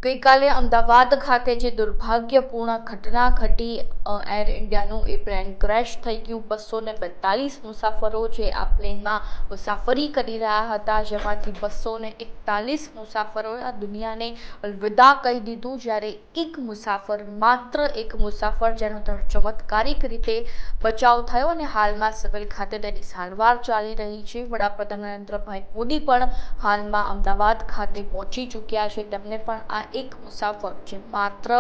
ગઈકાલે અમદાવાદ ખાતે જે દુર્ભાગ્યપૂર્ણ ઘટના ઘટી, એર ઇન્ડિયાનું એ પ્લેન ક્રેશ થઈ ગયું। 242 મુસાફરો જે આ પ્લેનમાં મુસાફરી કરી રહ્યા હતા, જેમાંથી 241 મુસાફરોએ આ દુનિયાને અલવિદા કહી દીધું, જ્યારે માત્ર એક મુસાફર જેનો ચમત્કારિક રીતે બચાવ થયો અને હાલમાં સિવિલ ખાતે તેની સારવાર ચાલી રહી છે। વડાપ્રધાન નરેન્દ્રભાઈ મોદી પણ હાલમાં અમદાવાદ ખાતે પહોંચી ચૂક્યા છે। તેમને પણ આ એક મુસાફર, જે માત્ર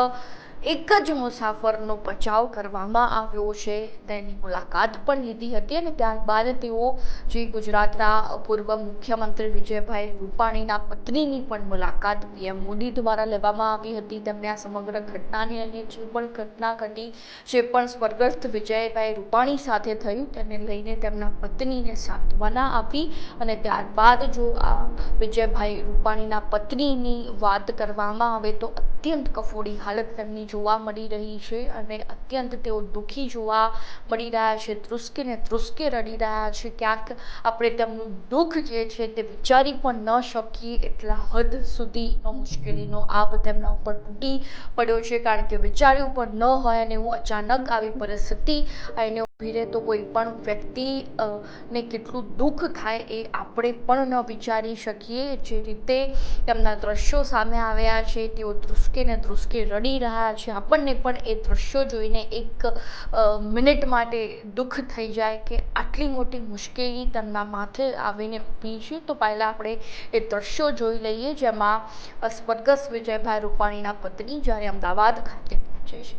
એક જ મુસાફરનો બચાવ કરવામાં આવ્યો છે, તેની મુલાકાત પણ લીધી હતી અને ત્યારબાદ તેઓ જે ગુજરાતના પૂર્વ મુખ્યમંત્રી વિજયભાઈ રૂપાણીના પત્નીની પણ મુલાકાત પીએમ મોદી દ્વારા લેવામાં આવી હતી। તેમને આ સમગ્ર ઘટનાની અને જે પણ ઘટના ઘટી, જે પણ સ્વર્ગસ્થ વિજયભાઈ રૂપાણી સાથે થયું, તેને લઈને તેમના પત્નીને સાંત્વના આપી અને ત્યારબાદ જો આ વિજયભાઈ રૂપાણીના પત્નીની વાત કરવામાં આવે તો અત્યંત કફોડી હાલત તેમની જોવા મળી રહી છે અને અત્યંત તેઓ દુઃખી જોવા મળી રહ્યા છે, ધ્રુસકે રડી રહ્યા છે। ક્યાંક આપણે તેમનું દુઃખ જે છે તે વિચારી પણ ન શકીએ, એટલા હદ સુધીનો મુશ્કેલીનો આપ તેમના ઉપર તૂટી પડ્યો છે, કારણ કે વિચાર્યું પણ ન હોય અને એવું અચાનક આવી પરિસ્થિતિ આવીને ઊભી રહે તો કોઈ પણ વ્યક્તિને કેટલું દુઃખ થાય એ આપણે પણ ન વિચારી શકીએ। જે રીતે તેમના દ્રશ્યો સામે આવ્યા છે, તેઓ ધ્રુસકે રડી રહ્યા છે। આપણને પણ એ દ્રશ્યો જોઈને એક મિનિટ માટે દુઃખ થઈ જાય કે આટલી મોટી મુશ્કેલી તેમના માથે આવીને ઊભી છે। તો પહેલાં આપણે એ દ્રશ્યો જોઈ લઈએ, જેમાં સ્વર્ગસ્થ વિજયભાઈ રૂપાણીના પત્ની જ્યારે અમદાવાદ ખાતે પહોંચે છે।